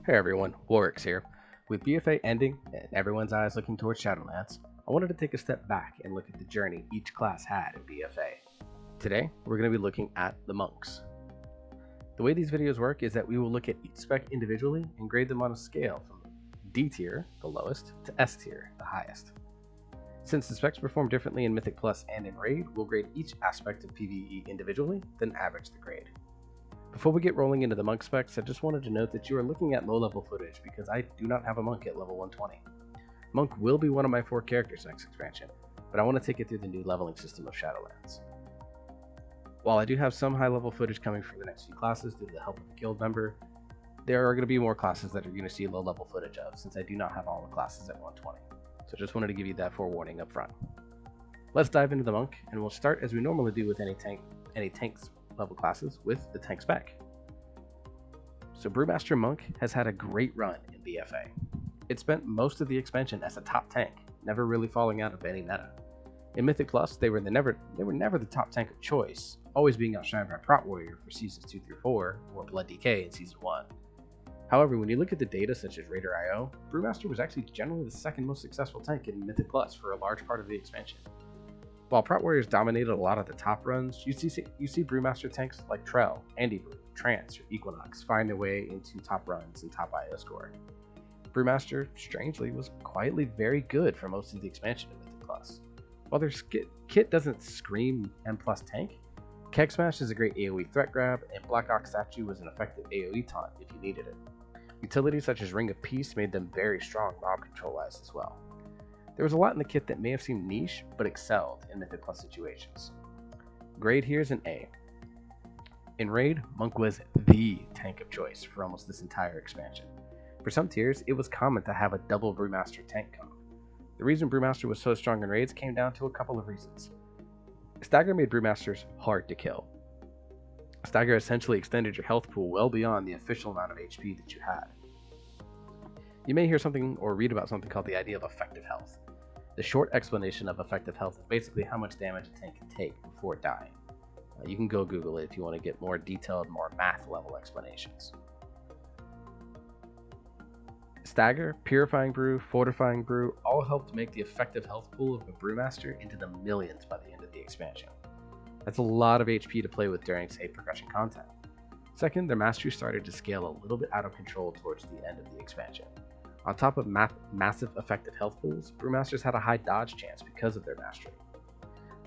Hey everyone, Warwick's here. With BfA ending and everyone's eyes looking towards Shadowlands, I wanted to take a step back and look at the journey each class had in BfA. Today, we're going to be looking at the monks. The way these videos work is that we will look at each spec individually and grade them on a scale from D tier, the lowest, to S tier, the highest. Since the specs perform differently in Mythic Plus and in Raid, we'll grade each aspect of PvE individually, then average the grade. Before we get rolling into the monk specs, I just wanted to note that you are looking at low level footage because I do not have a monk at level 120. Monk will be one of my 4 characters next expansion, but I want to take it through the new leveling system of Shadowlands. While I do have some high level footage coming from the next few classes due to the help of a guild member, there are going to be more classes that are going to see low level footage of since I do not have all the classes at 120. So just wanted to give you that forewarning up front. Let's dive into the monk, and we'll start as we normally do with any tanks level classes with the tank spec. So Brewmaster Monk has had a great run in BfA. It spent most of the expansion as a top tank, never really falling out of any meta. In Mythic Plus, they were never the top tank of choice, always being outshined by Prot Warrior for seasons 2 through 4 or Blood DK in season 1. However, when you look at the data such as Raider.io, Brewmaster was actually generally the second most successful tank in Mythic Plus for a large part of the expansion. While Prot Warriors dominated a lot of the top runs, you see Brewmaster tanks like Trell, Andy Brew, Trance, or Equinox find their way into top runs and top IO score. Brewmaster, strangely, was quietly very good for most of the expansion of Mythic Plus. While their kit doesn't scream M+ tank, Keg Smash is a great AoE threat grab, and Black Ox Statue was an effective AoE taunt if you needed it. Utilities such as Ring of Peace made them very strong mob control-wise as well. There was a lot in the kit that may have seemed niche, but excelled in Mythic Plus situations. Grade here is an A. In Raid, Monk was the tank of choice for almost this entire expansion. For some tiers, it was common to have a double Brewmaster tank comp. The reason Brewmaster was so strong in raids came down to a couple of reasons. Stagger made Brewmasters hard to kill. Stagger essentially extended your health pool well beyond the official amount of HP that you had. You may hear something or read about something called the idea of effective health. The short explanation of effective health is basically how much damage a tank can take before dying. You can go Google it if you want to get more detailed, more math level explanations. Stagger, Purifying Brew, Fortifying Brew all helped make the effective health pool of a Brewmaster into the millions by the end of the expansion. That's a lot of HP to play with during, say, progression content. Second, their mastery started to scale a little bit out of control towards the end of the expansion. On top of massive effective health pools, Brewmasters had a high dodge chance because of their mastery.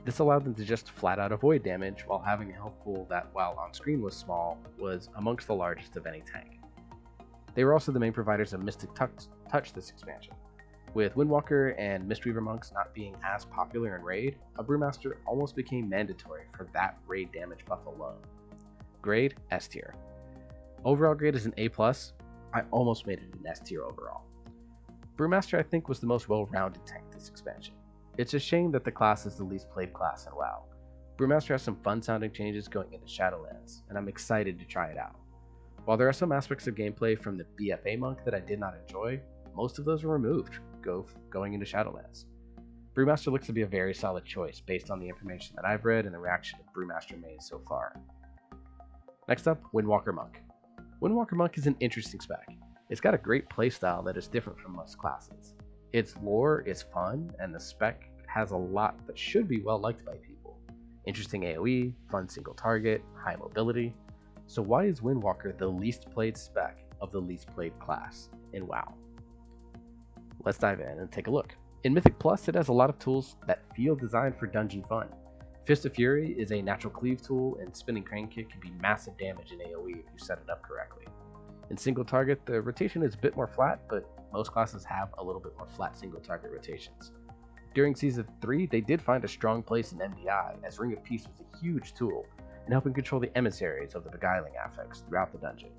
This allowed them to just flat out avoid damage while having a health pool that, while on screen was small, was amongst the largest of any tank. They were also the main providers of Mystic Touch this expansion. With Windwalker and Mysteryweaver monks not being as popular in Raid, a Brewmaster almost became mandatory for that Raid damage buff alone. Grade, S tier. Overall grade is an A+, I almost made it an S tier overall. Brewmaster I think was the most well-rounded tank this expansion. It's a shame that the class is the least played class in WoW. Brewmaster has some fun sounding changes going into Shadowlands, and I'm excited to try it out. While there are some aspects of gameplay from the BfA monk that I did not enjoy, most of those were removed going into Shadowlands. Brewmaster looks to be a very solid choice based on the information that I've read and the reaction of Brewmaster made so far. Next up, Windwalker Monk. Windwalker Monk is an interesting spec. It's got a great playstyle that is different from most classes. Its lore is fun, and the spec has a lot that should be well liked by people. Interesting AoE, fun single target, high mobility. So why is Windwalker the least played spec of the least played class in WoW? Let's dive in and take a look. In Mythic Plus, it has a lot of tools that feel designed for dungeon fun. Fist of Fury is a natural cleave tool, and Spinning Crane Kick can be massive damage in AoE if you set it up correctly. In single target, the rotation is a bit more flat, but most classes have a little bit more flat single target rotations. During Season 3, they did find a strong place in MDI, as Ring of Peace was a huge tool in helping control the emissaries of the beguiling affects throughout the dungeon.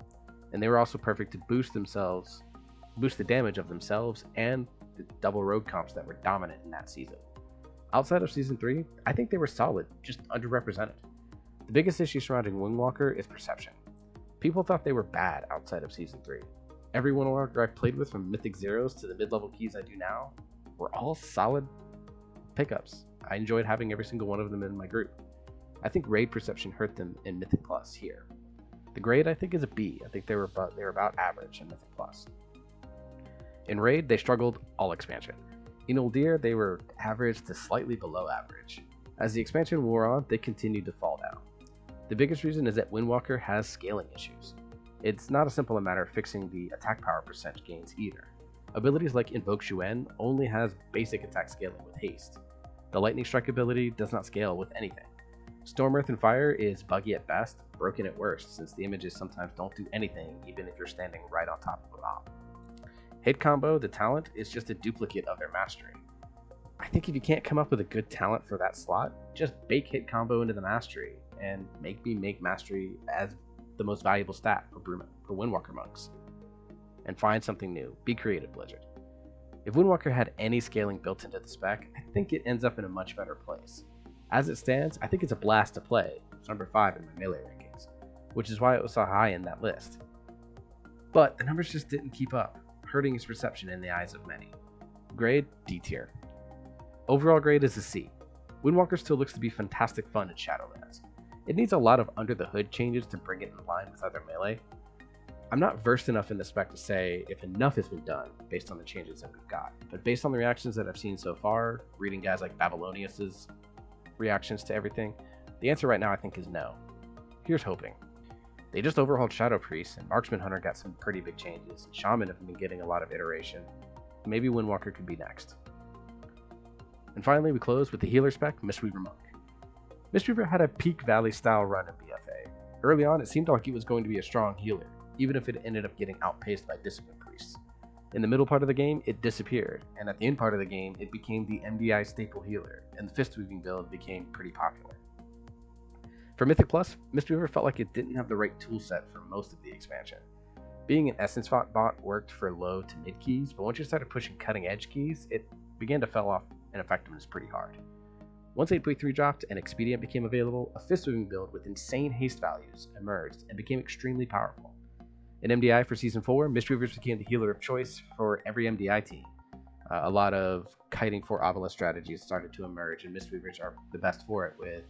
And they were also perfect to boost the damage of themselves and the double rogue comps that were dominant in that season. Outside of Season 3, I think they were solid, just underrepresented. The biggest issue surrounding Windwalker is perception. People thought they were bad outside of Season 3. Every Windwalker I've played with, from Mythic Zeros to the mid-level keys I do now, were all solid pickups. I enjoyed having every single one of them in my group. I think raid perception hurt them in Mythic Plus here. The grade I think is a B. I think they were about average in Mythic Plus. In Raid, they struggled all expansion. In Uldir, they were average to slightly below average. As the expansion wore on, they continued to fall down. The biggest reason is that Windwalker has scaling issues. It's not a simple matter of fixing the attack power percent gains either. Abilities like Invoke Xuen only has basic attack scaling with haste. The Lightning Strike ability does not scale with anything. Storm, Earth, and Fire is buggy at best, broken at worst, since the images sometimes don't do anything even if you're standing right on top of a mob. Hit Combo, the talent, is just a duplicate of their mastery. I think if you can't come up with a good talent for that slot, just bake Hit Combo into the mastery and make me make mastery as the most valuable stat for Windwalker monks. And find something new. Be creative, Blizzard. If Windwalker had any scaling built into the spec, I think it ends up in a much better place. As it stands, I think it's a blast to play. It's number 5 in my melee rankings, which is why it was so high in that list. But the numbers just didn't keep up, hurting its perception in the eyes of many. Grade, D tier. Overall grade is a C. Windwalker still looks to be fantastic fun in Shadowlands. It needs a lot of under-the-hood changes to bring it in line with other melee. I'm not versed enough in the spec to say if enough has been done based on the changes that we've got, but based on the reactions that I've seen so far, reading guys like Babylonius's reactions to everything, the answer right now I think is no. Here's hoping. They just overhauled Shadow Priest, and Marksman Hunter got some pretty big changes. Shaman have been getting a lot of iteration. Maybe Windwalker could be next. And finally, we close with the healer spec, Mysteryweaver Monk. Mysteryweaver had a peak Valley style run in BfA. Early on, it seemed like it was going to be a strong healer, even if it ended up getting outpaced by Discipline Priests. In the middle part of the game, it disappeared, and at the end part of the game, it became the MDI staple healer, and the Fist Weaving build became pretty popular. For Mythic Plus, Mysteryweaver felt like it didn't have the right toolset for most of the expansion. Being an Essence bot worked for low to mid keys, but once you started pushing cutting edge keys, it began to fall off in effectiveness pretty hard. Once 8.3 dropped and Expedient became available, a Fist Weaving build with insane haste values emerged and became extremely powerful. In MDI for Season 4, Mysteryweavers became the healer of choice for every MDI team. A lot of kiting for obelisk strategies started to emerge, and Mysteryweavers are the best for it, with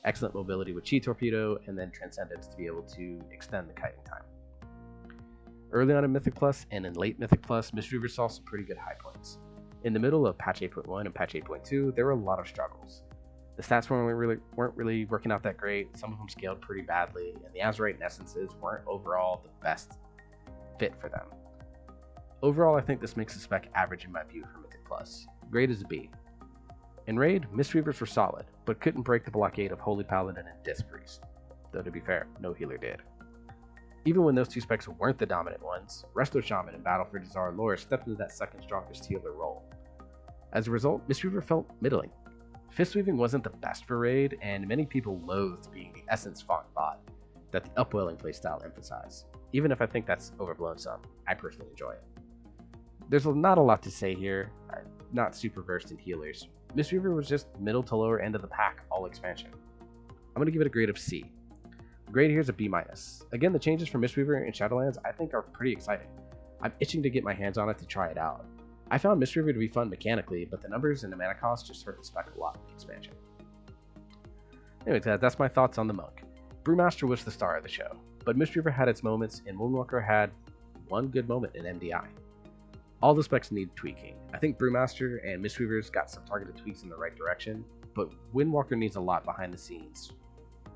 excellent mobility with Chi Torpedo and then Transcendence to be able to extend the kiting time. Early on in Mythic Plus and in late Mythic Plus, Mysteryweavers saw some pretty good high points. In the middle of patch 8.1 and patch 8.2, there were a lot of struggles. The stats weren't really working out that great. Some of them scaled pretty badly, and the Azurite and Essences weren't overall the best fit for them. Overall, I think this makes the spec average in my view for Mythic Plus. Grade is a B. In Raid, Mysteryweavers were solid, but couldn't break the blockade of Holy Paladin and Disc Priest. Though to be fair, no healer did. Even when those two specs weren't the dominant ones, Resto Shaman and Battle for Desire Lore stepped into that second strongest healer role. As a result, Mysteryweaver felt middling. Fist Weaving wasn't the best for Raid, and many people loathed being the Essence font bot that the Upwelling playstyle emphasized. Even if I think that's overblown some, I personally enjoy it. There's not a lot to say here. I'm not super versed in healers. Mysteryweaver was just middle to lower end of the pack all expansion. I'm going to give it a grade of C. The grade here is a B-. Again, the changes for Mysteryweaver in Shadowlands I think are pretty exciting. I'm itching to get my hands on it to try it out. I found Mysteryweaver to be fun mechanically, but the numbers and the mana cost just hurt the spec a lot in the expansion. Anyways, that's my thoughts on the Monk. Brewmaster was the star of the show, but Mysteryweaver had its moments, and Windwalker had one good moment in MDI. All the specs need tweaking. I think Brewmaster and Mysteryweaver's got some targeted tweaks in the right direction, but Windwalker needs a lot behind the scenes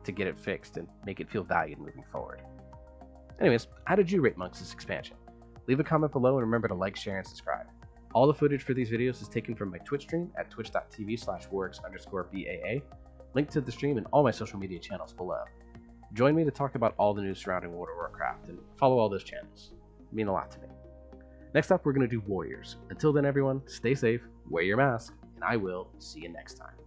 to get it fixed and make it feel valued moving forward. Anyways, how did you rate Monks' expansion? Leave a comment below and remember to like, share, and subscribe. All the footage for these videos is taken from my Twitch stream at twitch.tv/warx_BAA. Link to the stream and all my social media channels below. Join me to talk about all the news surrounding World of Warcraft and follow all those channels. They mean a lot to me. Next up, we're going to do Warriors. Until then, everyone, stay safe, wear your mask, and I will see you next time.